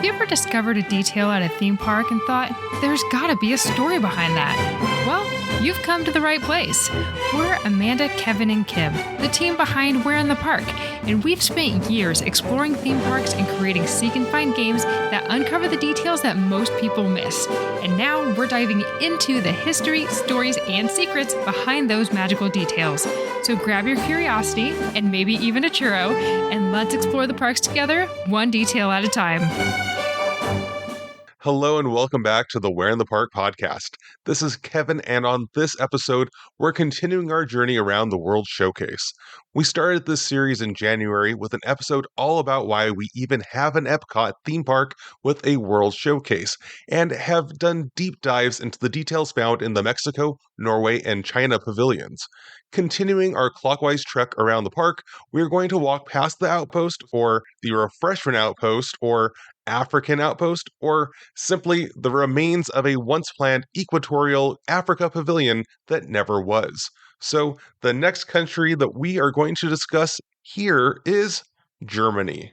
you ever discovered a detail at a theme park and thought, there's gotta be a story behind that? Well, you've come to the right place. We're Amanda, Kevin, and Kim, the team behind Where in the Park, and we've spent years exploring theme parks and creating seek and find games that uncover the details that most people miss. And now we're diving into the history, stories, and secrets behind those magical details. So grab your curiosity, and maybe even a churro, and let's explore the parks together, one detail at a time. Hello and welcome back to the Where in the Park podcast. This is Kevin, and on this episode, we're continuing our journey around the World Showcase. We started this series in January with an episode all about why we even have an EPCOT theme park with a World Showcase, and have done deep dives into the details found in the Mexico, Norway, and China pavilions. Continuing our clockwise trek around the park, we're going to walk past the outpost, or the refreshment outpost, or African outpost, or simply the remains of a once-planned equatorial Africa pavilion that never was. So the next country that we are going to discuss here is Germany.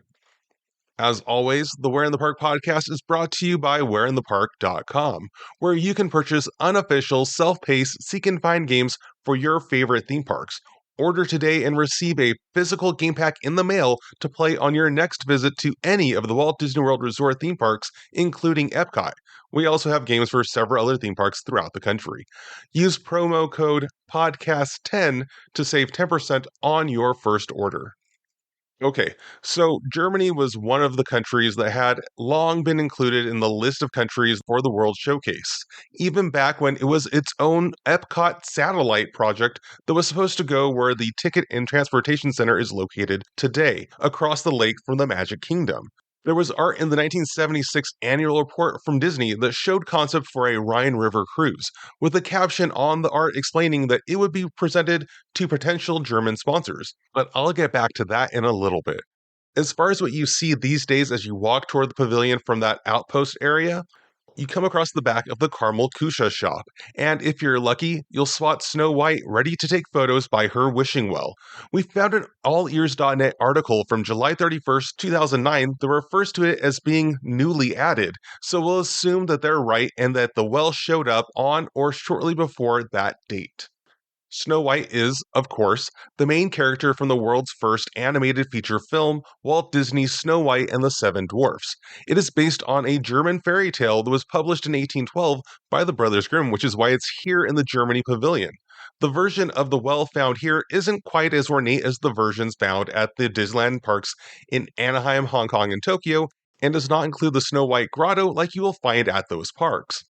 As always, the Where in the Park podcast is brought to you by whereinthepark.com, where you can purchase unofficial, self-paced, seek and find games for your favorite theme parks. Order today and receive a physical game pack in the mail to play on your next visit to any of the Walt Disney World Resort theme parks, including EPCOT. We also have games for several other theme parks throughout the country. Use promo code PODCAST10 to save 10% on your first order. Okay, so Germany was one of the countries that had long been included in the list of countries for the World Showcase, even back when it was its own EPCOT satellite project that was supposed to go where the Ticket and Transportation Center is located today, across the lake from the Magic Kingdom. There was art in the 1976 annual report from Disney that showed concept for a Rhine River Cruise, with a caption on the art explaining that it would be presented to potential German sponsors. But I'll get back to that in a little bit. As far as what you see these days as you walk toward the pavilion from that outpost area, you come across the back of the Karamell-Küche shop, and if you're lucky, you'll spot Snow White ready to take photos by her wishing well. We found an allears.net article from July 31st, 2009 that refers to it as being newly added, so we'll assume that they're right and that the well showed up on or shortly before that date. Snow White is, of course, the main character from the world's first animated feature film, Walt Disney's Snow White and the Seven Dwarfs. It is based on a German fairy tale that was published in 1812 by the Brothers Grimm, which is why it's here in the Germany Pavilion. The version of the well found here isn't quite as ornate as the versions found at the Disneyland parks in Anaheim, Hong Kong, and Tokyo, and does not include the Snow White grotto like you will find at those parks.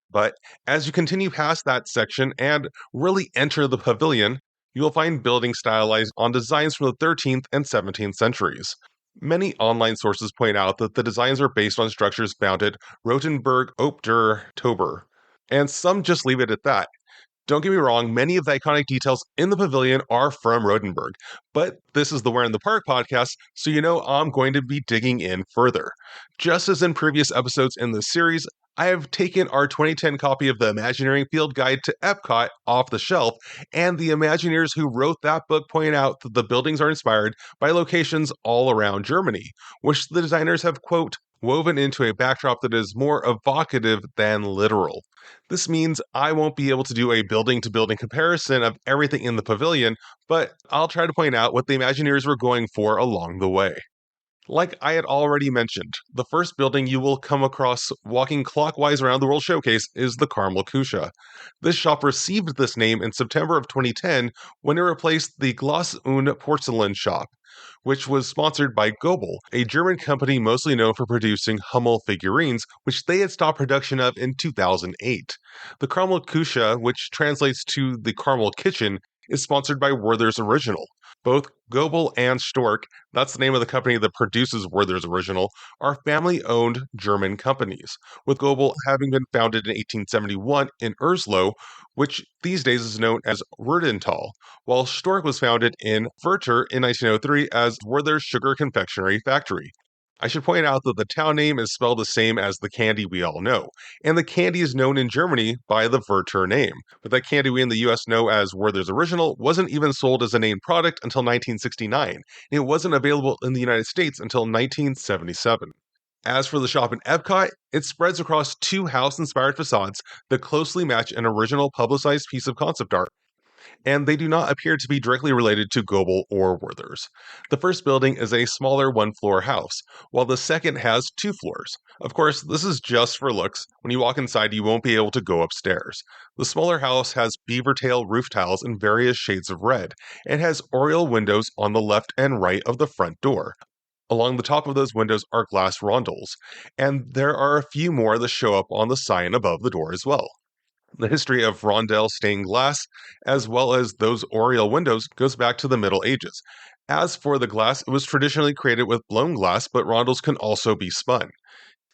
But as you continue past that section and really enter the pavilion, you will find buildings stylized on designs from the 13th and 17th centuries. Many online sources point out that the designs are based on structures found at Rothenburg, der Tauber, and some just leave it at that. Don't get me wrong, many of the iconic details in the pavilion are from Rothenburg, but this is the Where in the Park podcast, so you know I'm going to be digging in further. Just as in previous episodes in this series, I have taken our 2010 copy of the Imagineering Field Guide to EPCOT off the shelf, and the Imagineers who wrote that book point out that the buildings are inspired by locations all around Germany, which the designers have, quote, woven into a backdrop that is more evocative than literal. This means I won't be able to do a building-to-building comparison of everything in the pavilion, but I'll try to point out what the Imagineers were going for along the way. Like I had already mentioned, the first building you will come across walking clockwise around the World Showcase is the Karamell-Küche. This shop received this name in September of 2010 when it replaced the Glas und Porzellan shop, which was sponsored by Goebel, a German company mostly known for producing Hummel figurines, which they had stopped production of in 2008. The Karamell-Küche, which translates to the Caramel Kitchen, is sponsored by Werther's Original. Both Goebel and Stork, that's the name of the company that produces Werther's Original, are family-owned German companies, with Goebel having been founded in 1871 in Urslow, which these days is known as Rödental, while Stork was founded in Werther in 1903 as Werther's Sugar Confectionery Factory. I should point out that the town name is spelled the same as the candy we all know, and the candy is known in Germany by the Werther name. But that candy we in the US know as Werther's Original wasn't even sold as a named product until 1969, and it wasn't available in the United States until 1977. As for the shop in EPCOT, it spreads across two house-inspired facades that closely match an original publicized piece of concept art, and they do not appear to be directly related to Goebel or Werther's. The first building is a smaller one-floor house, while the second has two floors. Of course, this is just for looks. When you walk inside, you won't be able to go upstairs. The smaller house has beaver tail roof tiles in various shades of red, and has oriel windows on the left and right of the front door. Along the top of those windows are glass rondels, and there are a few more that show up on the sign above the door as well. The history of rondel stained glass, as well as those oriel windows, goes back to the Middle Ages. As for the glass, it was traditionally created with blown glass, but rondels can also be spun.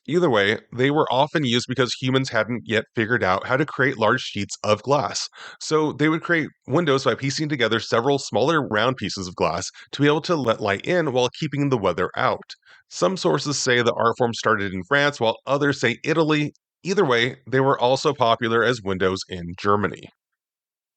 Either way, they were often used because humans hadn't yet figured out how to create large sheets of glass. So they would create windows by piecing together several smaller round pieces of glass to be able to let light in while keeping the weather out. Some sources say the art form started in France, while others say Italy. Either way, they were also popular as windows in Germany.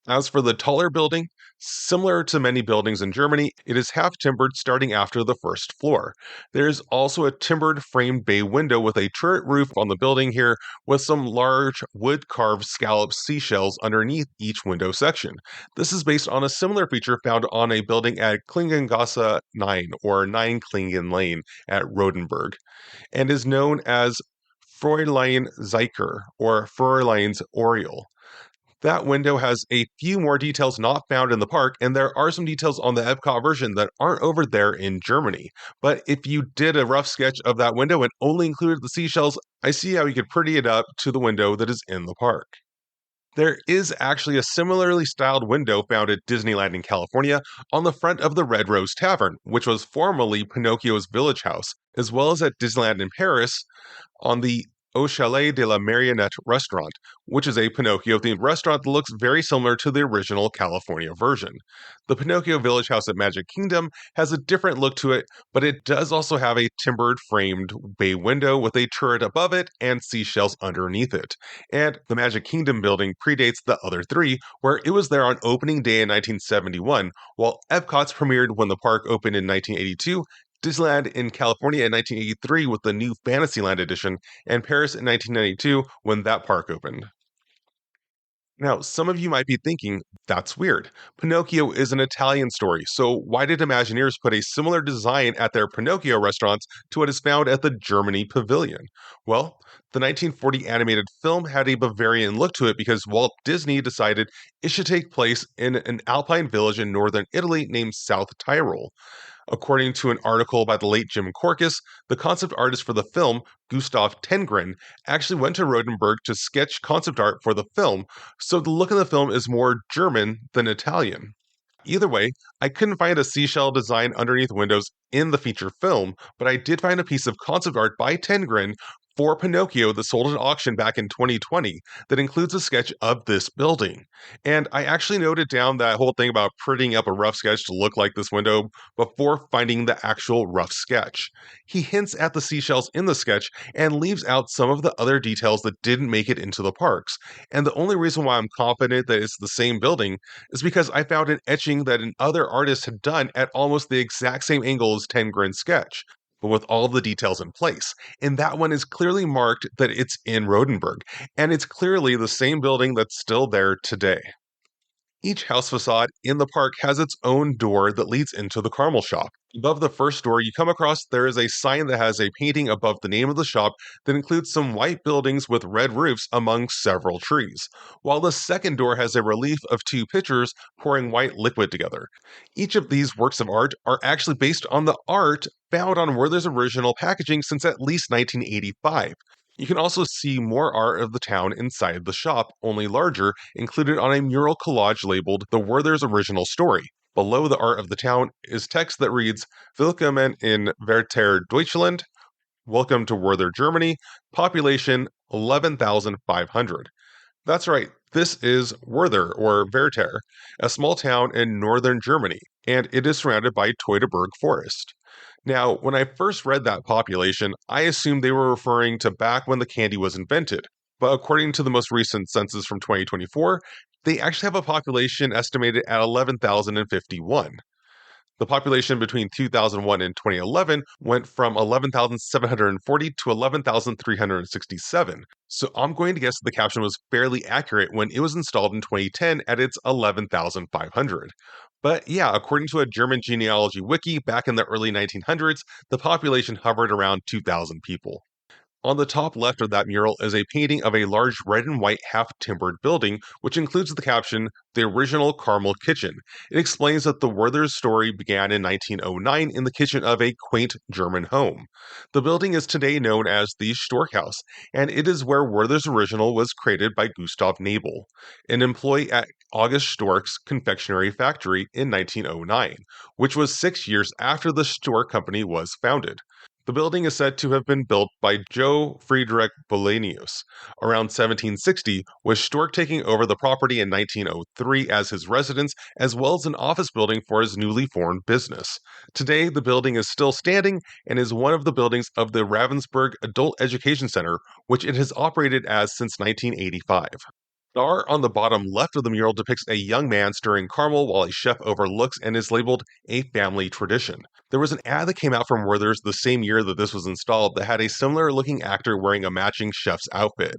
As for the taller building, similar to many buildings in Germany, it is half timbered starting after the first floor. There is also a timbered framed bay window with a turret roof on the building here, with some large wood carved scalloped seashells underneath each window section. This is based on a similar feature found on a building at Klingengasse 9, or 9 Klingen Lane at Rothenburg, and is known as Fräulein Zeiker, or Fräulein's Oriel. That window has a few more details not found in the park, and there are some details on the Epcot version that aren't over there in Germany. But if you did a rough sketch of that window and only included the seashells, I see how you could pretty it up to the window that is in the park. There is actually a similarly styled window found at Disneyland in California on the front of the Red Rose Tavern, which was formerly Pinocchio's village house, as well as at Disneyland in Paris on the Au Chalet de la Marionnette restaurant, which is a Pinocchio-themed restaurant that looks very similar to the original California version. The Pinocchio Village House at Magic Kingdom has a different look to it, but it does also have a timbered framed bay window with a turret above it and seashells underneath it. And the Magic Kingdom building predates the other three, where it was there on opening day in 1971, while Epcot's premiered when the park opened in 1982, Disneyland in California in 1983 with the new Fantasyland edition, and Paris in 1992 when that park opened. Now, some of you might be thinking, that's weird. Pinocchio is an Italian story, so why did Imagineers put a similar design at their Pinocchio restaurants to what is found at the Germany Pavilion? Well, the 1940 animated film had a Bavarian look to it because Walt Disney decided it should take place in an alpine village in northern Italy named South Tyrol. According to an article by the late Jim Korkis, the concept artist for the film, Gustav Tengren, actually went to Rothenburg to sketch concept art for the film, so the look of the film is more German than Italian. Either way, I couldn't find a seashell design underneath windows in the feature film, but I did find a piece of concept art by Tengren for Pinocchio that sold at auction back in 2020 that includes a sketch of this building. And I actually noted down that whole thing about prettying up a rough sketch to look like this window before finding the actual rough sketch. He hints at the seashells in the sketch and leaves out some of the other details that didn't make it into the parks. And the only reason why I'm confident that it's the same building is because I found an etching that an other artist had done at almost the exact same angle as Tengren's sketch, but with all the details in place. And that one is clearly marked that it's in Rothenburg, and it's clearly the same building that's still there today. Each house facade in the park has its own door that leads into the caramel shop. Above the first door you come across, there is a sign that has a painting above the name of the shop that includes some white buildings with red roofs among several trees, while the second door has a relief of two pitchers pouring white liquid together. Each of these works of art are actually based on the art found on Werther's original packaging since at least 1985. You can also see more art of the town inside the shop, only larger, included on a mural collage labeled The Werther's Original Story. Below the art of the town is text that reads, Willkommen in Werther, Deutschland, Welcome to Werther, Germany, population 11,500. That's right, this is Werther, or Werther, a small town in northern Germany, and it is surrounded by Teutoburg Forest. Now, when I first read that population, I assumed they were referring to back when the candy was invented. But according to the most recent census from 2024, they actually have a population estimated at 11,051. The population between 2001 and 2011 went from 11,740 to 11,367. So I'm going to guess that the caption was fairly accurate when it was installed in 2010 at its 11,500. But yeah, according to a German genealogy wiki back in the early 1900s, the population hovered around 2,000 people. On the top left of that mural is a painting of a large red and white half-timbered building, which includes the caption, "The Original Caramel Kitchen." It explains that the Werther's story began in 1909 in the kitchen of a quaint German home. The building is today known as the Storkhaus, and it is where Werther's Original was created by Gustav Nabel, an employee at August Stork's confectionery factory in 1909, which was 6 years after the Stork Company was founded. The building is said to have been built by Joe Friedrich Bolenius around 1760, with Stork taking over the property in 1903 as his residence, as well as an office building for his newly formed business. Today, the building is still standing and is one of the buildings of the Ravensburg Adult Education Center, which it has operated as since 1985. The art on the bottom left of the mural depicts a young man stirring caramel while a chef overlooks and is labeled a family tradition. There was an ad that came out from Werther's the same year that this was installed that had a similar looking actor wearing a matching chef's outfit.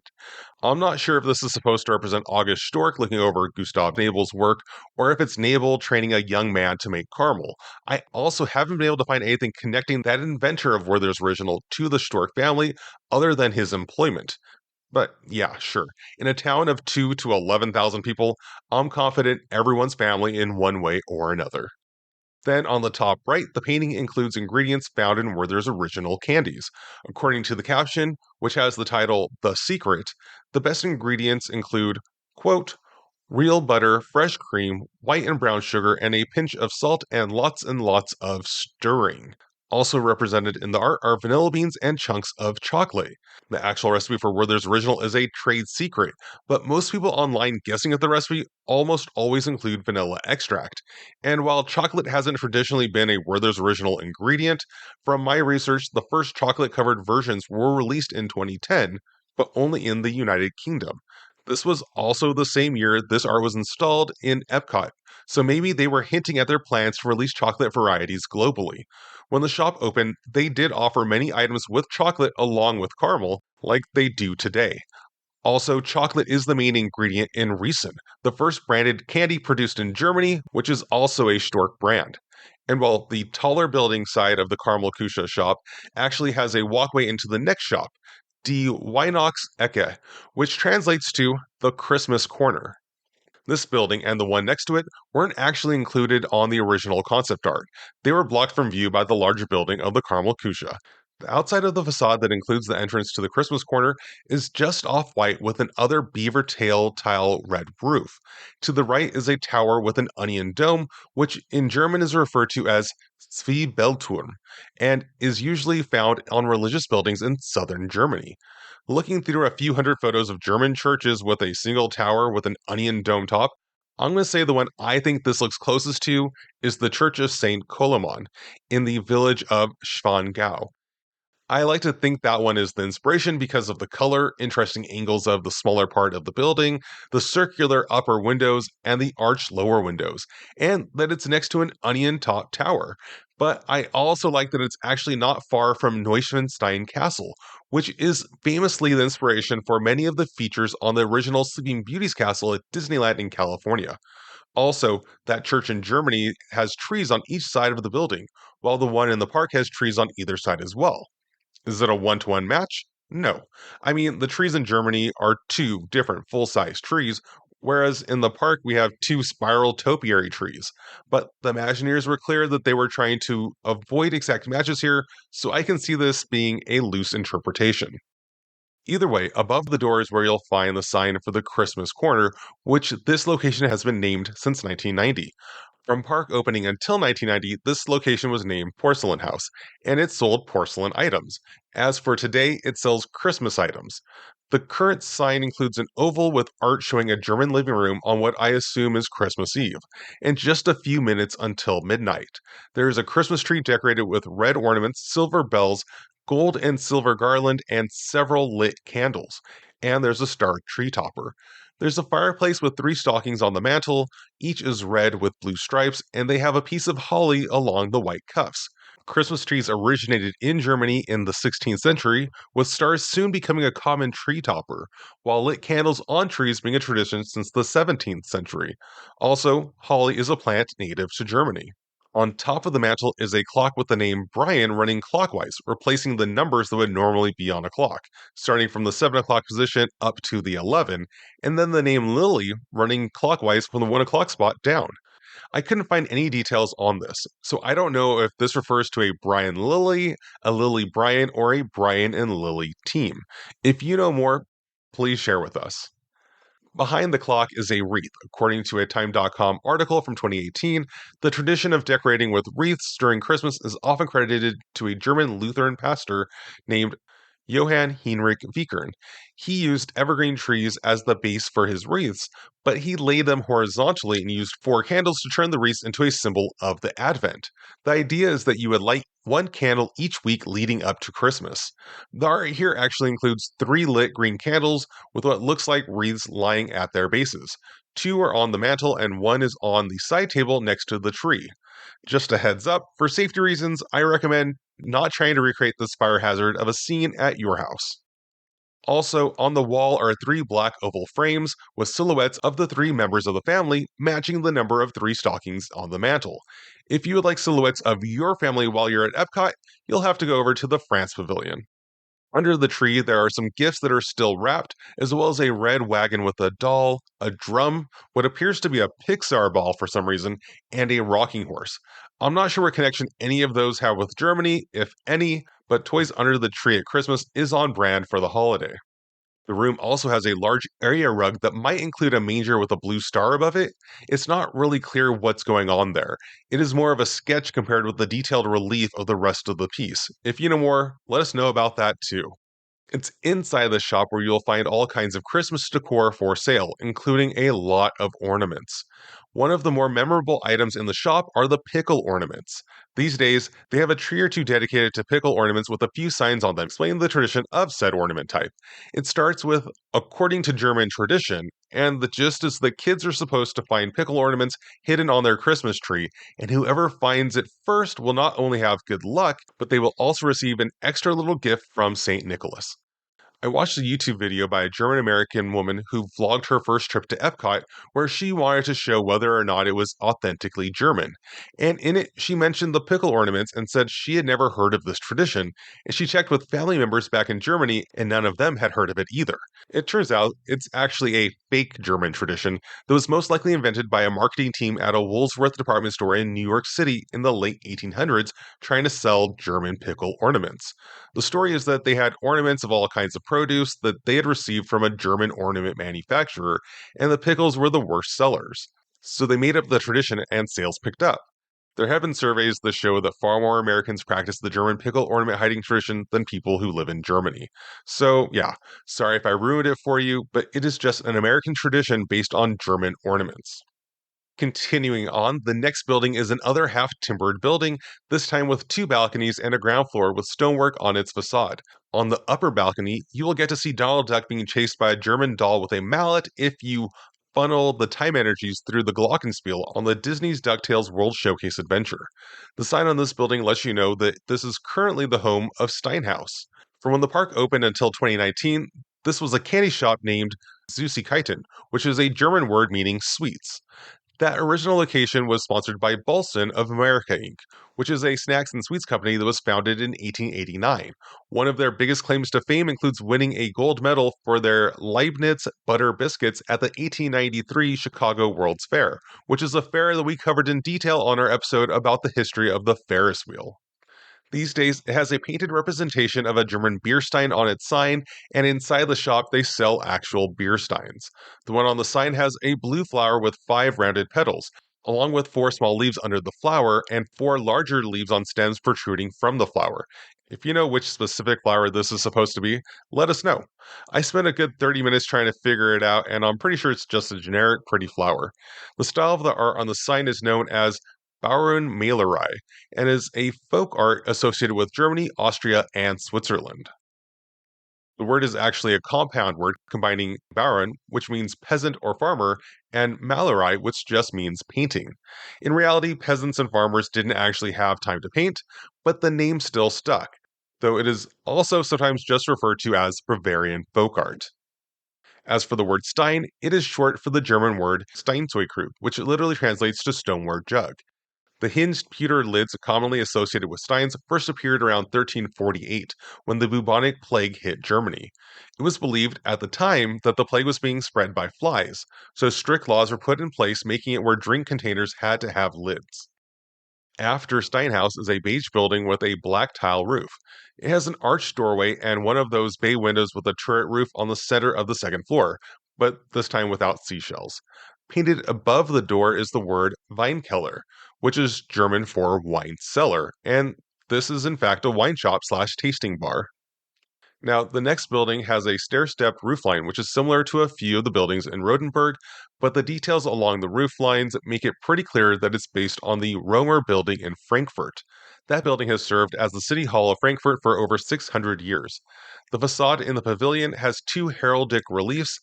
I'm not sure if this is supposed to represent August Stork looking over Gustav Nabel's work, or if it's Nabel training a young man to make caramel. I also haven't been able to find anything connecting that inventor of Werther's Original to the Stork family other than his employment. But yeah, sure. In a town of 2 to 11,000 people, I'm confident everyone's family in one way or another. Then on the top right, the painting includes ingredients found in Werther's original candies. According to the caption, which has the title The Secret, the best ingredients include, quote, real butter, fresh cream, white and brown sugar, and a pinch of salt and lots of stirring. Also represented in the art are vanilla beans and chunks of chocolate. The actual recipe for Werther's Original is a trade secret, but most people online guessing at the recipe almost always include vanilla extract. And while chocolate hasn't traditionally been a Werther's Original ingredient, from my research, the first chocolate-covered versions were released in 2010, but only in the United Kingdom. This was also the same year this art was installed in EPCOT, so maybe they were hinting at their plans to release chocolate varieties globally. When the shop opened, they did offer many items with chocolate along with caramel, like they do today. Also, chocolate is the main ingredient in Riesen, the first branded candy produced in Germany, which is also a Stork brand. And while the taller building side of the Karamell-Küche shop actually has a walkway into the next shop, Die Weihnachtsecke, which translates to the Christmas corner. This building and the one next to it weren't actually included on the original concept art. They were blocked from view by the larger building of the Karamell-Küche. The outside of the facade that includes the entrance to the Christmas corner is just off-white with an other beaver tail tile red roof. To the right is a tower with an onion dome, which in German is referred to as Zwiebelturm, and is usually found on religious buildings in southern Germany. Looking through a few hundred photos of German churches with a single tower with an onion dome top, I'm going to say the one I think this looks closest to is the Church of St. Koloman in the village of Schwangau. I like to think that one is the inspiration because of the color, interesting angles of the smaller part of the building, the circular upper windows, and the arched lower windows, and that it's next to an onion top tower. But I also like that it's actually not far from Neuschwanstein Castle, which is famously the inspiration for many of the features on the original Sleeping Beauty's castle at Disneyland in California. Also, that church in Germany has trees on each side of the building, while the one in the park has trees on either side as well. Is it a one-to-one match? No. I mean, the trees in Germany are two different full-size trees, whereas in the park we have two spiral topiary trees. But the Imagineers were clear that they were trying to avoid exact matches here, so I can see this being a loose interpretation. Either way, above the door is where you'll find the sign for the Christmas Corner, which this location has been named since 1990. From park opening until 1990, this location was named Porcelain House, and it sold porcelain items. As for today, it sells Christmas items. The current sign includes an oval with art showing a German living room on what I assume is Christmas Eve, and just a few minutes until midnight. There is a Christmas tree decorated with red ornaments, silver bells, gold and silver garland, and several lit candles. And there's a star tree topper. There's a fireplace with 3 stockings on the mantel. Each is red with blue stripes, and they have a piece of holly along the white cuffs. Christmas trees originated in Germany in the 16th century, with stars soon becoming a common tree topper, while lit candles on trees being a tradition since the 17th century. Also, holly is a plant native to Germany. On top of the mantel is a clock with the name Brian running clockwise, replacing the numbers that would normally be on a clock, starting from the 7 o'clock position up to the 11, and then the name Lily running clockwise from the 1 o'clock spot down. I couldn't find any details on this, so I don't know if this refers to a Brian Lily, a Lily Brian, or a Brian and Lily team. If you know more, please share with us. Behind the clock is a wreath. According to a Time.com article from 2018, the tradition of decorating with wreaths during Christmas is often credited to a German Lutheran pastor named Johann Heinrich Wiechern. He used evergreen trees as the base for his wreaths, but he laid them horizontally and used 4 candles to turn the wreaths into a symbol of the Advent. The idea is that you would light 1 candle each week leading up to Christmas. The art here actually includes 3 lit green candles with what looks like wreaths lying at their bases. 2 are on the mantel and 1 is on the side table next to the tree. Just a heads up, for safety reasons, I recommend not trying to recreate this fire hazard of a scene at your house. Also, on the wall are 3 black oval frames with silhouettes of the 3 members of the family, matching the number of 3 stockings on the mantel. If you would like silhouettes of your family while you're at EPCOT, you'll have to go over to the France Pavilion. Under the tree, there are some gifts that are still wrapped, as well as a red wagon with a doll, a drum, what appears to be a Pixar ball for some reason, and a rocking horse. I'm not sure what connection any of those have with Germany, if any, but toys under the tree at Christmas is on brand for the holiday. The room also has a large area rug that might include a manger with a blue star above it. It's not really clear what's going on there. It is more of a sketch compared with the detailed relief of the rest of the piece. If you know more, let us know about that too. It's inside the shop where you'll find all kinds of Christmas decor for sale, including a lot of ornaments. One of the more memorable items in the shop are the pickle ornaments. These days, they have a tree or two dedicated to pickle ornaments with a few signs on them explaining the tradition of said ornament type. It starts with, according to German tradition, and the gist is that kids are supposed to find pickle ornaments hidden on their Christmas tree, and whoever finds it first will not only have good luck, but they will also receive an extra little gift from St. Nicholas. I watched a YouTube video by a German American woman who vlogged her first trip to Epcot, where she wanted to show whether or not it was authentically German. And in it, she mentioned the pickle ornaments and said she had never heard of this tradition, and she checked with family members back in Germany, and none of them had heard of it either. It turns out it's actually a fake German tradition that was most likely invented by a marketing team at a Woolworth department store in New York City in the late 1800s trying to sell German pickle ornaments. The story is that they had ornaments of all kinds of produce that they had received from a German ornament manufacturer, and the pickles were the worst sellers. So they made up the tradition and sales picked up. There have been surveys that show that far more Americans practice the German pickle ornament hiding tradition than people who live in Germany. So, yeah, sorry if I ruined it for you, but it is just an American tradition based on German ornaments. Continuing on, the next building is another half-timbered building, this time with 2 balconies and a ground floor with stonework on its facade. On the upper balcony, you will get to see Donald Duck being chased by a German doll with a mallet if you funnel the time energies through the glockenspiel on the Disney's DuckTales World Showcase adventure. The sign on this building lets you know that this is currently the home of Steinhaus. From when the park opened until 2019, this was a candy shop named Süßigkeiten, which is a German word meaning sweets. That original location was sponsored by Balson of America Inc., which is a snacks and sweets company that was founded in 1889. One of their biggest claims to fame includes winning a gold medal for their Leibniz butter biscuits at the 1893 Chicago World's Fair, which is a fair that we covered in detail on our episode about the history of the Ferris wheel. These days, it has a painted representation of a German beer stein on its sign, and inside the shop, they sell actual beer steins. The one on the sign has a blue flower with 5 rounded petals, along with 4 small leaves under the flower and 4 larger leaves on stems protruding from the flower. If you know which specific flower this is supposed to be, let us know. I spent a good 30 minutes trying to figure it out, and I'm pretty sure it's just a generic pretty flower. The style of the art on the sign is known as Bauernmalerei, and is a folk art associated with Germany, Austria, and Switzerland. The word is actually a compound word combining Bauern, which means peasant or farmer, and Malerei, which just means painting. In reality, peasants and farmers didn't actually have time to paint, but the name still stuck, though it is also sometimes just referred to as Bavarian folk art. As for the word Stein, it is short for the German word Steinzeugkrug, which literally translates to stoneware jug. The hinged pewter lids commonly associated with steins first appeared around 1348 when the bubonic plague hit Germany. It was believed at the time that the plague was being spread by flies, so strict laws were put in place making it where drink containers had to have lids. After Steinhaus is a beige building with a black tile roof. It has an arched doorway and one of those bay windows with a turret roof on the center of the second floor, but this time without seashells. Painted above the door is the word Weinkeller, which is German for wine cellar, and this is in fact a wine shop slash tasting bar. Now, the next building has a stair-stepped roofline, which is similar to a few of the buildings in Rothenburg, but the details along the roof lines make it pretty clear that it's based on the Romer building in Frankfurt. That building has served as the City Hall of Frankfurt for over 600 years. The facade in the pavilion has two heraldic reliefs.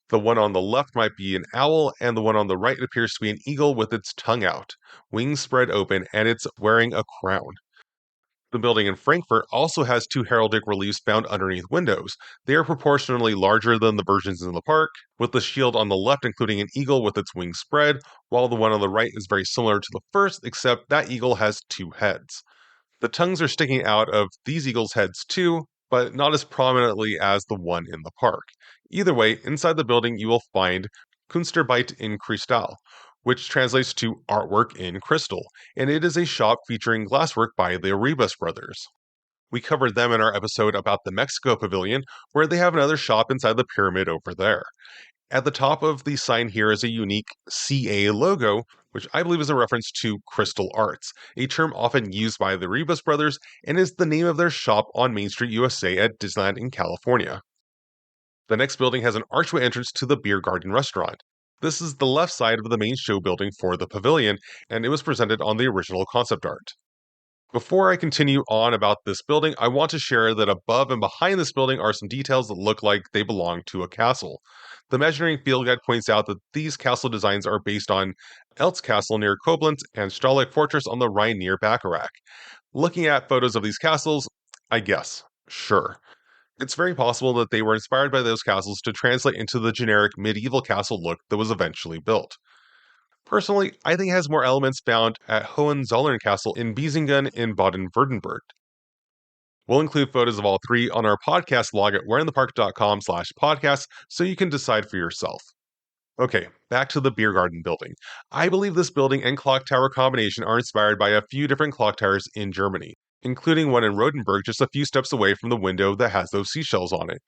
The one on the left might be an owl, and the one on the right appears to be an eagle with its tongue out, wings spread open, and it's wearing a crown. The building in Frankfurt also has two heraldic reliefs found underneath windows. They are proportionally larger than the versions in the park, with the shield on the left including an eagle with its wings spread, while the one on the right is very similar to the first, except that eagle has two heads. The tongues are sticking out of these eagles' heads too, but not as prominently as the one in the park. Either way, inside the building you will find Kunstarbeit in Kristall, which translates to artwork in crystal, and it is a shop featuring glasswork by the Arribas brothers. We covered them in our episode about the Mexico Pavilion, where they have another shop inside the pyramid over there. At the top of the sign here is a unique CA logo, which I believe is a reference to crystal arts, a term often used by the Arribas brothers and is the name of their shop on Main Street, USA at Disneyland in California. The next building has an archway entrance to the Beer Garden restaurant. This is the left side of the main show building for the pavilion, and it was presented on the original concept art. Before I continue on about this building, I want to share that above and behind this building are some details that look like they belong to a castle. The Measuring Field Guide points out that these castle designs are based on Eltz Castle near Koblenz and Stahleck Fortress on the Rhine near Bacharach. Looking at photos of these castles, I guess, sure. It's very possible that they were inspired by those castles to translate into the generic medieval castle look that was eventually built. Personally, I think it has more elements found at Hohenzollern Castle in Biesingen in Baden-Württemberg. We'll include photos of all three on our podcast blog at whereinthepark.com/podcast so you can decide for yourself. Okay, back to the Beer Garden building. I believe this building and clock tower combination are inspired by a few different clock towers in Germany, including one in Rothenburg just a few steps away from the window that has those seashells on it.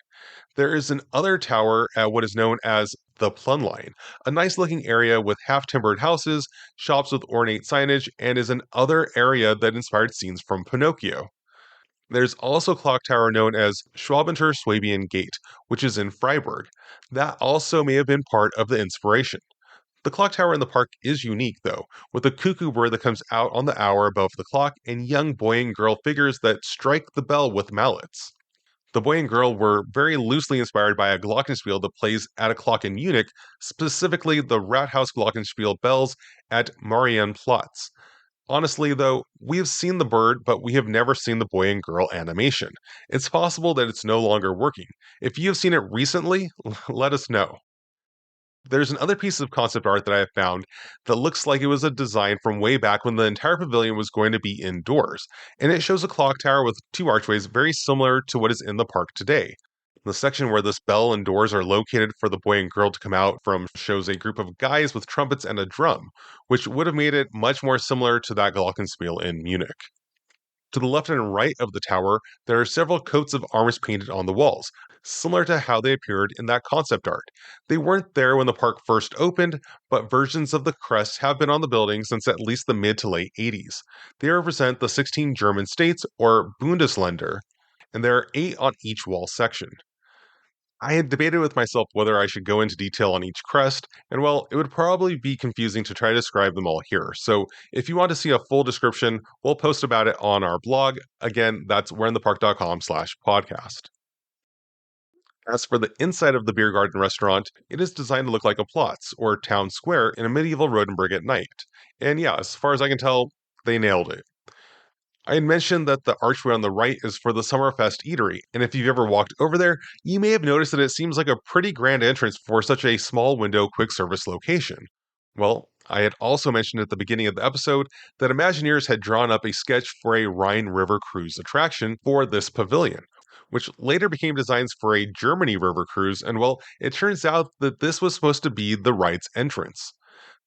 There is an other tower at what is known as the Plunline, a nice looking area with half-timbered houses, shops with ornate signage, and is an other area that inspired scenes from Pinocchio. There's also a clock tower known as Schwabenter Swabian Gate, which is in Freiburg. That also may have been part of the inspiration. The clock tower in the park is unique, though, with a cuckoo bird that comes out on the hour above the clock and young boy and girl figures that strike the bell with mallets. The boy and girl were very loosely inspired by a glockenspiel that plays at a clock in Munich, specifically the Rathaus Glockenspiel bells at Marienplatz. Honestly, though, we have seen the bird, but we have never seen the boy and girl animation. It's possible that it's no longer working. If you have seen it recently, let us know. There's another piece of concept art that I have found that looks like it was a design from way back when the entire pavilion was going to be indoors, and it shows a clock tower with two archways very similar to what is in the park today. The section where this bell and doors are located for the boy and girl to come out from shows a group of guys with trumpets and a drum, which would have made it much more similar to that Glockenspiel in Munich. To the left and right of the tower, there are several coats of arms painted on the walls, similar to how they appeared in that concept art. They weren't there when the park first opened, but versions of the crests have been on the building since at least the mid to late 80s. They represent the 16 German states, or Bundesländer, and there are 8 on each wall section. I had debated with myself whether I should go into detail on each crest, and well, it would probably be confusing to try to describe them all here. So if you want to see a full description, we'll post about it on our blog. Again, that's whereinthepark.com/podcast. As for the inside of the beer garden restaurant, it is designed to look like a Platz, or town square, in a medieval Rothenburg at night. And yeah, as far as I can tell, they nailed it. I had mentioned that the archway on the right is for the Summerfest eatery, and if you've ever walked over there, you may have noticed that it seems like a pretty grand entrance for such a small window quick service location. Well, I had also mentioned at the beginning of the episode that Imagineers had drawn up a sketch for a Rhine River Cruise attraction for this pavilion, which later became designs for a Germany River Cruise, and well, it turns out that this was supposed to be the ride's entrance.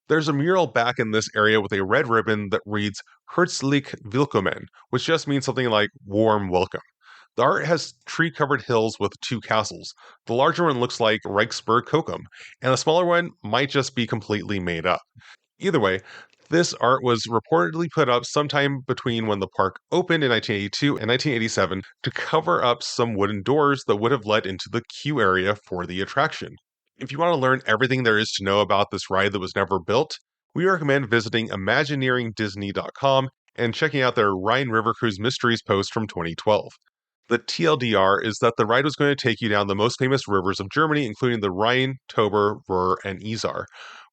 There's a mural back in this area with a red ribbon that reads Herzlich Willkommen, which just means something like warm welcome. The art has tree covered hills with two castles. The larger one looks like Reichsburg Kokum, and the smaller one might just be completely made up. Either way, this art was reportedly put up sometime between when the park opened in 1982 and 1987 to cover up some wooden doors that would have led into the queue area for the attraction. If you want to learn everything there is to know about this ride that was never built, we recommend visiting imagineeringdisney.com and checking out their Rhine River Cruise Mysteries post from 2012. The TLDR is that the ride was going to take you down the most famous rivers of Germany, including the Rhine, Tauber, Ruhr, and Isar,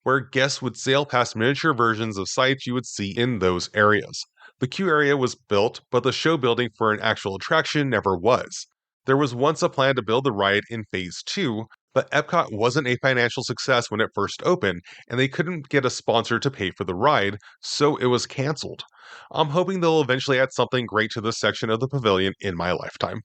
where guests would sail past miniature versions of sites you would see in those areas. The queue area was built, but the show building for an actual attraction never was. There was once a plan to build the ride in Phase 2, but EPCOT wasn't a financial success when it first opened, and they couldn't get a sponsor to pay for the ride, so it was canceled. I'm hoping they'll eventually add something great to this section of the pavilion in my lifetime.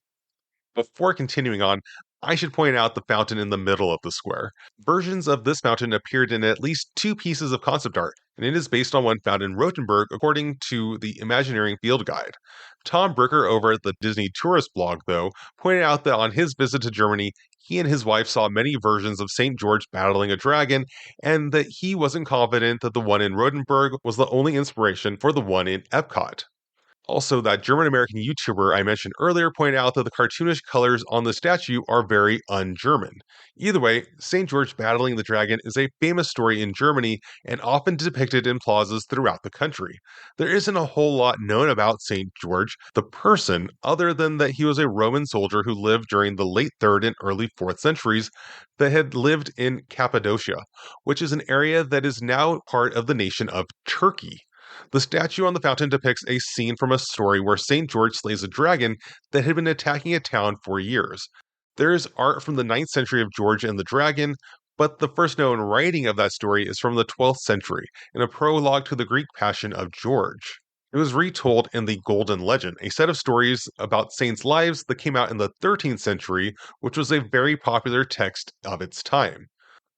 Before continuing on, I should point out the fountain in the middle of the square. Versions of this fountain appeared in at least two pieces of concept art, and it is based on one found in Rothenburg according to the Imagineering Field Guide. Tom Bricker over at the Disney Tourist blog, though, pointed out that on his visit to Germany, he and his wife saw many versions of St. George battling a dragon, and that he wasn't confident that the one in Rothenburg was the only inspiration for the one in Epcot. Also, that German American YouTuber I mentioned earlier pointed out that the cartoonish colors on the statue are very un-German. Either way, St. George battling the dragon is a famous story in Germany and often depicted in plazas throughout the country. There isn't a whole lot known about St. George, the person, other than that he was a Roman soldier who lived during the late 3rd and early 4th centuries that had lived in Cappadocia, which is an area that is now part of the nation of Turkey. The statue on the fountain depicts a scene from a story where St. George slays a dragon that had been attacking a town for years. There is art from the 9th century of George and the dragon, but the first known writing of that story is from the 12th century, in a prologue to the Greek Passion of George. It was retold in the Golden Legend, a set of stories about saints' lives that came out in the 13th century, which was a very popular text of its time.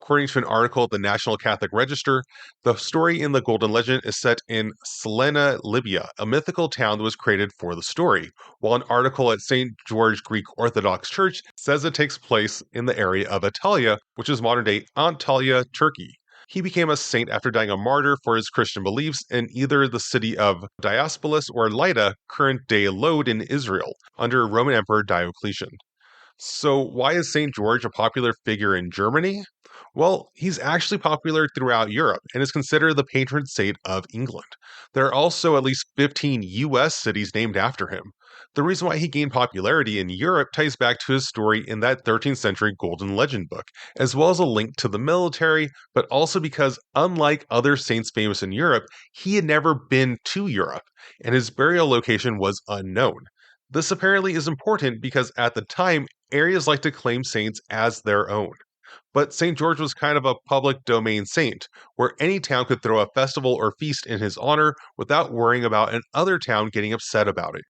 According to an article at the National Catholic Register, the story in the Golden Legend is set in Selena, Libya, a mythical town that was created for the story, while an article at St. George Greek Orthodox Church says it takes place in the area of Antalya, which is modern-day Antalya, Turkey. He became a saint after dying a martyr for his Christian beliefs in either the city of Diospolis or Lydda, current-day Lod in Israel, under Roman Emperor Diocletian. So, why is St. George a popular figure in Germany? Well, he's actually popular throughout Europe and is considered the patron saint of England. There are also at least 15 US cities named after him. The reason why he gained popularity in Europe ties back to his story in that 13th century Golden Legend book, as well as a link to the military, but also because, unlike other saints famous in Europe, he had never been to Europe, and his burial location was unknown. This apparently is important because at the time, areas like to claim saints as their own. But St. George was kind of a public domain saint, where any town could throw a festival or feast in his honor without worrying about another town getting upset about it.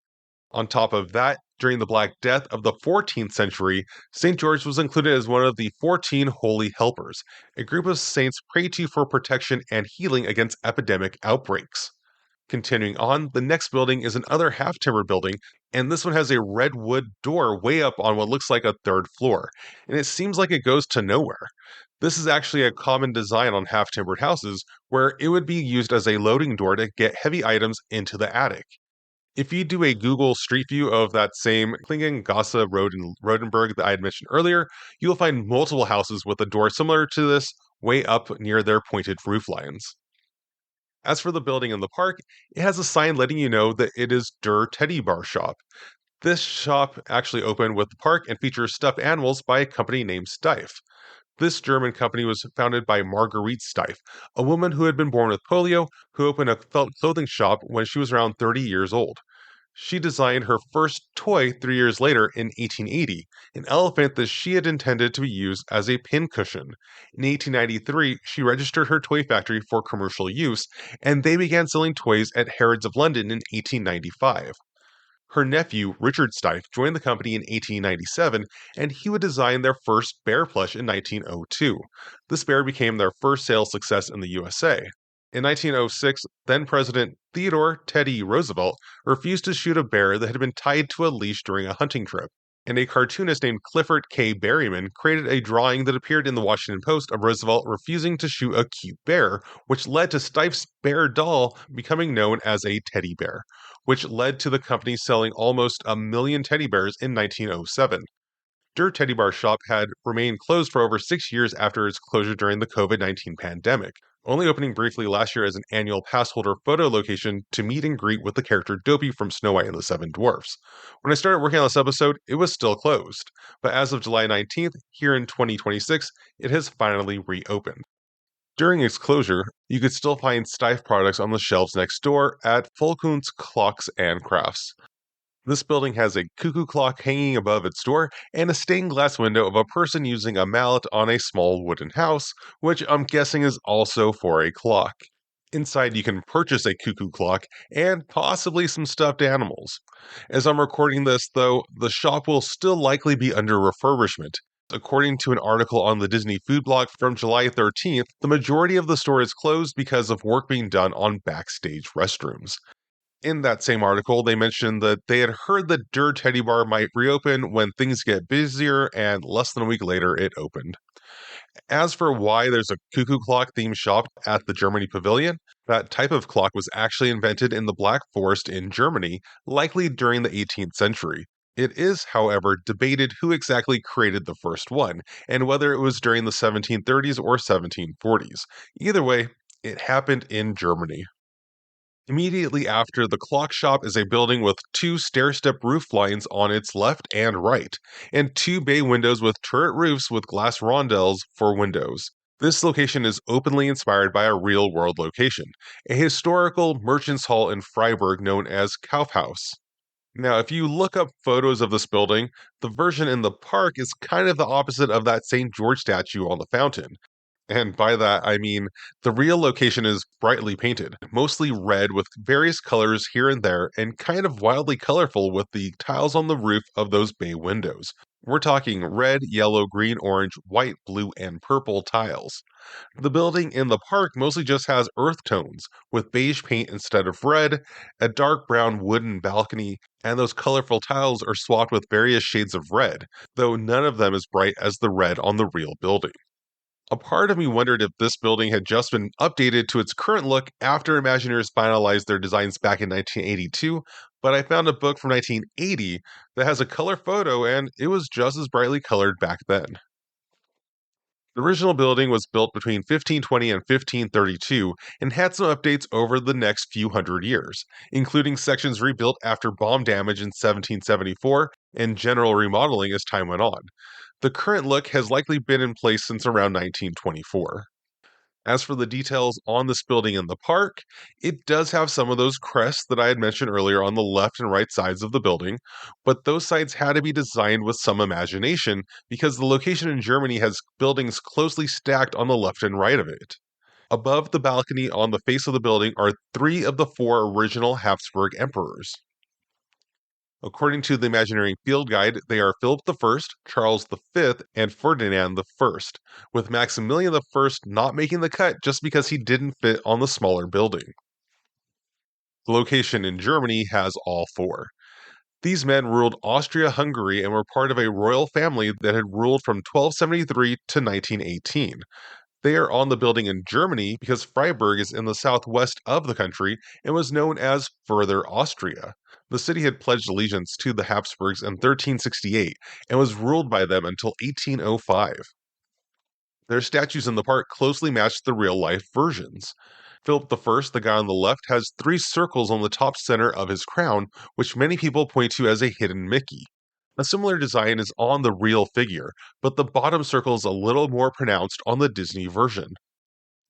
On top of that, during the Black Death of the 14th century, St. George was included as one of the 14 Holy Helpers, a group of saints prayed to for protection and healing against epidemic outbreaks. Continuing on, the next building is another half-timber building, and this one has a redwood door way up on what looks like a third floor, and it seems like it goes to nowhere. This is actually a common design on half-timbered houses, where it would be used as a loading door to get heavy items into the attic. If you do a Google Street View of that same Klingengasse Road in Rothenburg that I had mentioned earlier, you'll find multiple houses with a door similar to this way up near their pointed roof lines. As for the building in the park, it has a sign letting you know that it is Der Teddybar shop. This shop actually opened with the park and features stuffed animals by a company named Steiff. This German company was founded by Marguerite Steiff, a woman who had been born with polio, who opened a felt clothing shop when she was around 30 years old. She designed her first toy 3 years later in 1880, an elephant that she had intended to be used as a pincushion. In 1893, she registered her toy factory for commercial use, and they began selling toys at Harrods of London in 1895. Her nephew, Richard Steiff, joined the company in 1897, and he would design their first bear plush in 1902. This bear became their first sales success in the USA. In 1906, then President Theodore Teddy Roosevelt refused to shoot a bear that had been tied to a leash during a hunting trip, and a cartoonist named Clifford K. Berryman created a drawing that appeared in the Washington Post of Roosevelt refusing to shoot a cute bear, which led to Steiff's bear doll becoming known as a teddy bear, which led to the company selling almost 1 million teddy bears in 1907. Der Teddybar shop had remained closed for over 6 years after its closure during the COVID-19 pandemic, only opening briefly last year as an annual pass holder photo location to meet and greet with the character Dopey from Snow White and the Seven Dwarfs. When I started working on this episode, it was still closed, but as of July 19th, here in 2026, it has finally reopened. During its closure, you could still find Steiff products on the shelves next door at Volkun's Clocks and Crafts. This building has a cuckoo clock hanging above its door and a stained glass window of a person using a mallet on a small wooden house, which I'm guessing is also for a clock. Inside, you can purchase a cuckoo clock and possibly some stuffed animals. As I'm recording this, though, the shop will still likely be under refurbishment. According to an article on the Disney food blog from July 13th, the majority of the store is closed because of work being done on backstage restrooms. In that same article, they mentioned that they had heard that Der Teddy Bar might reopen when things get busier, and less than a week later, it opened. As for why there's a cuckoo clock themed shop at the Germany Pavilion, that type of clock was actually invented in the Black Forest in Germany, likely during the 18th century. It is, however, debated who exactly created the first one, and whether it was during the 1730s or 1740s. Either way, it happened in Germany. Immediately after the clock shop is a building with two stair-step roof lines on its left and right, and two bay windows with turret roofs with glass rondelles for windows. This location is openly inspired by a real-world location, a historical merchants hall in Freiburg known as Kaufhaus. Now, if you look up photos of this building, the version in the park is kind of the opposite of that St. George statue on the fountain. And by that, I mean the real location is brightly painted, mostly red with various colors here and there, and kind of wildly colorful with the tiles on the roof of those bay windows. We're talking red, yellow, green, orange, white, blue, and purple tiles. The building in the park mostly just has earth tones, with beige paint instead of red, a dark brown wooden balcony, and those colorful tiles are swapped with various shades of red, though none of them as bright as the red on the real building. A part of me wondered if this building had just been updated to its current look after Imagineers finalized their designs back in 1982, but I found a book from 1980 that has a color photo and it was just as brightly colored back then. The original building was built between 1520 and 1532 and had some updates over the next few hundred years, including sections rebuilt after bomb damage in 1774 and general remodeling as time went on. The current look has likely been in place since around 1924. As for the details on this building in the park, it does have some of those crests that I had mentioned earlier on the left and right sides of the building, but those sides had to be designed with some imagination because the location in Germany has buildings closely stacked on the left and right of it. Above the balcony on the face of the building are three of the four original Habsburg emperors. According to the Imagineering Field Guide, they are Philip I, Charles V, and Ferdinand I, with Maximilian I not making the cut just because he didn't fit on the smaller building. The location in Germany has all four. These men ruled Austria-Hungary and were part of a royal family that had ruled from 1273 to 1918. They are on the building in Germany because Freiburg is in the southwest of the country and was known as Further Austria. The city had pledged allegiance to the Habsburgs in 1368 and was ruled by them until 1805. Their statues in the park closely match the real-life versions. Philip I, the guy on the left, has 3 circles on the top center of his crown, which many people point to as a hidden Mickey. A similar design is on the real figure, but the bottom circle is a little more pronounced on the Disney version.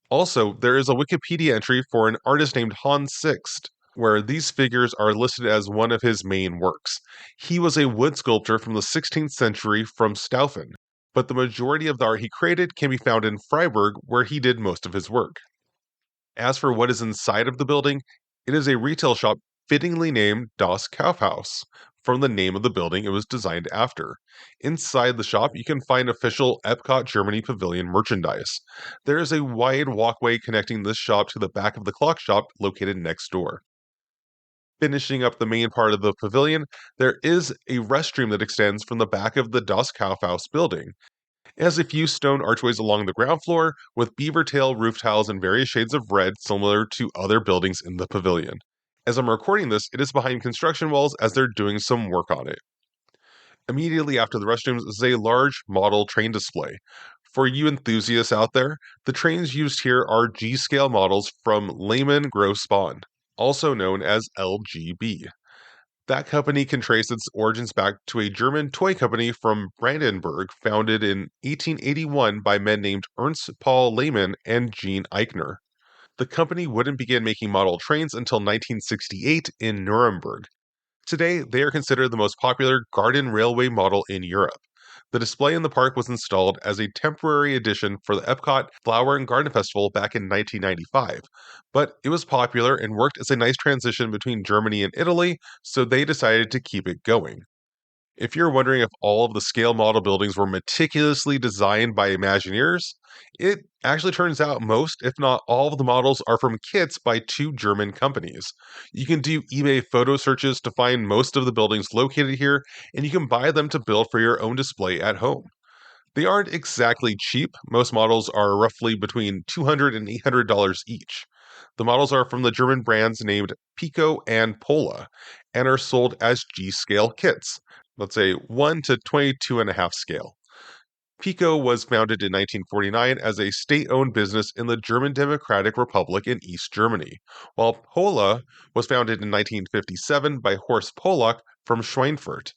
Also, there is a Wikipedia entry for an artist named Hans Sixt, where these figures are listed as one of his main works. He was a wood sculptor from the 16th century from Staufen, but the majority of the art he created can be found in Freiburg, where he did most of his work. As for what is inside of the building, it is a retail shop fittingly named Das Kaufhaus, from the name of the building it was designed after. Inside the shop, you can find official EPCOT Germany Pavilion merchandise. There is a wide walkway connecting this shop to the back of the clock shop located next door. Finishing up the main part of the pavilion, there is a restroom that extends from the back of the Das Kaufhaus building. It has a few stone archways along the ground floor with beaver tail roof tiles in various shades of red similar to other buildings in the pavilion. As I'm recording this, it is behind construction walls as they're doing some work on it. Immediately after the restrooms is a large model train display. For you enthusiasts out there, the trains used here are G-scale models from Lehmann Grossbahn, also known as LGB. That company can trace its origins back to a German toy company from Brandenburg founded in 1881 by men named Ernst Paul Lehmann and Jean Eichner. The company wouldn't begin making model trains until 1968 in Nuremberg. Today, they are considered the most popular garden railway model in Europe. The display in the park was installed as a temporary addition for the Epcot Flower and Garden Festival back in 1995, but it was popular and worked as a nice transition between Germany and Italy, so they decided to keep it going. If you're wondering if all of the scale model buildings were meticulously designed by Imagineers, it actually turns out most, if not all, of the models are from kits by 2 German companies. You can do eBay photo searches to find most of the buildings located here, and you can buy them to build for your own display at home. They aren't exactly cheap. Most models are roughly between $200 and $800 each. The models are from the German brands named Pico and Pola and are sold as G-scale kits. Let's say 1 to 22.5 scale. Pico was founded in 1949 as a state-owned business in the German Democratic Republic in East Germany, while Pola was founded in 1957 by Horst Polak from Schweinfurt.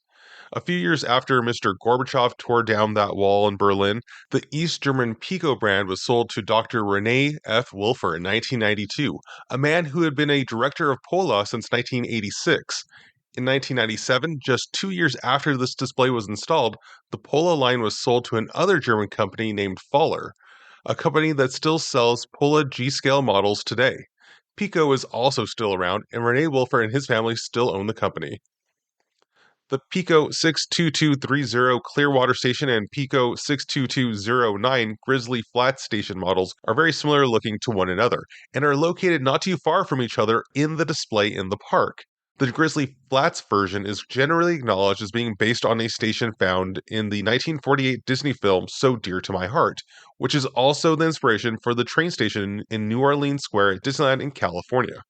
A few years after Mr. Gorbachev tore down that wall in Berlin, the East German Pico brand was sold to Dr. René F. Wilfer in 1992, a man who had been a director of Pola since 1986. In 1997, just 2 years after this display was installed, the Pola line was sold to another German company named Faller, a company that still sells Pola G-scale models today. Pico is also still around, and René Wilfer and his family still own the company. The Pico 62230 Clearwater Station and Pico 62209 Grizzly Flat Station models are very similar looking to one another, and are located not too far from each other in the display in the park. The Grizzly Flats version is generally acknowledged as being based on a station found in the 1948 Disney film So Dear to My Heart, which is also the inspiration for the train station in New Orleans Square at Disneyland in California.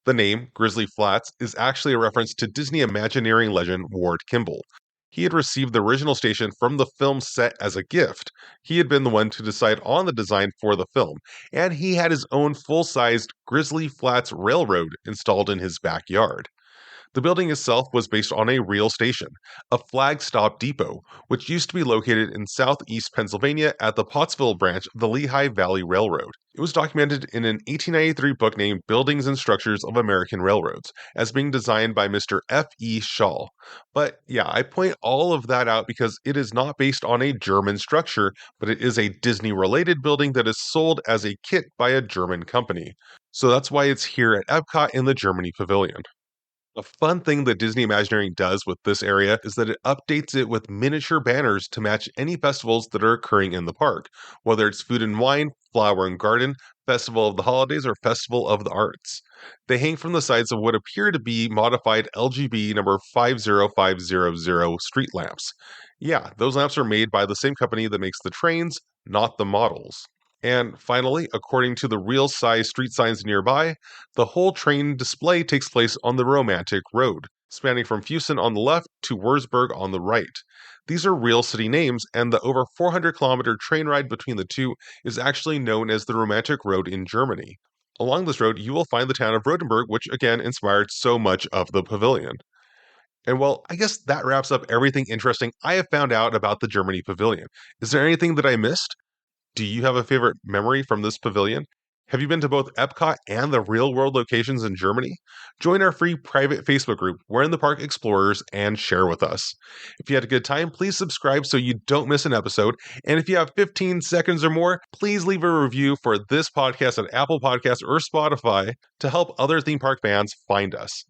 The name, Grizzly Flats, is actually a reference to Disney Imagineering legend Ward Kimball. He had received the original station from the film set as a gift. He had been the one to decide on the design for the film, and he had his own full-sized Grizzly Flats Railroad installed in his backyard. The building itself was based on a real station, a flag stop depot, which used to be located in southeast Pennsylvania at the Pottsville branch of the Lehigh Valley Railroad. It was documented in an 1893 book named Buildings and Structures of American Railroads, as being designed by Mr. F. E. Shaw. But yeah, I point all of that out because it is not based on a German structure, but it is a Disney-related building that is sold as a kit by a German company. So that's why it's here at Epcot in the Germany Pavilion. A fun thing that Disney Imagineering does with this area is that it updates it with miniature banners to match any festivals that are occurring in the park, whether it's Food and Wine, Flower and Garden, Festival of the Holidays, or Festival of the Arts. They hang from the sides of what appear to be modified LGB number 50500 street lamps. Yeah, those lamps are made by the same company that makes the trains, not the models. And finally, according to the real-size street signs nearby, the whole train display takes place on the Romantic Road, spanning from Fusen on the left to Wurzburg on the right. These are real city names, and the over 400-kilometer train ride between the two is actually known as the Romantic Road in Germany. Along this road, you will find the town of Rothenburg, which again inspired so much of the pavilion. And well, I guess that wraps up everything interesting I have found out about the Germany Pavilion. Is there anything that I missed? Do you have a favorite memory from this pavilion? Have you been to both EPCOT and the real world locations in Germany? Join our free private Facebook group, We're in the Park Explorers, and share with us. If you had a good time, please subscribe so you don't miss an episode. And if you have 15 seconds or more, please leave a review for this podcast at Apple Podcasts or Spotify to help other theme park fans find us.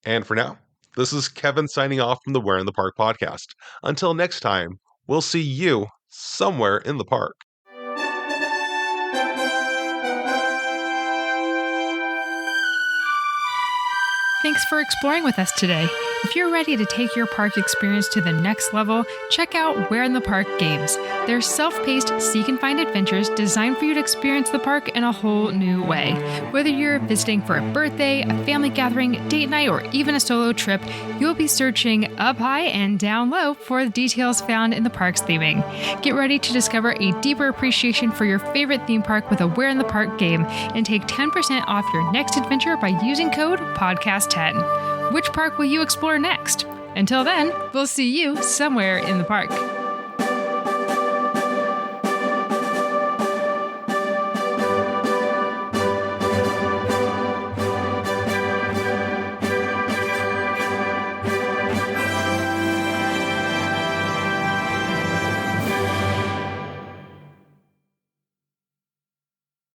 And for now, this is Kevin signing off from the We're in the Park podcast. Until next time, we'll see you somewhere in the park. Thanks for exploring with us today. If you're ready to take your park experience to the next level, check out We're in the Park Games. They're self-paced, seek-and-find adventures designed for you to experience the park in a whole new way. Whether you're visiting for a birthday, a family gathering, date night, or even a solo trip, you'll be searching up high and down low for the details found in the park's theming. Get ready to discover a deeper appreciation for your favorite theme park with a We're in the Park game and take 10% off your next adventure by using code PODCAST10. Which park will you explore next? Until then, we'll see you somewhere in the park.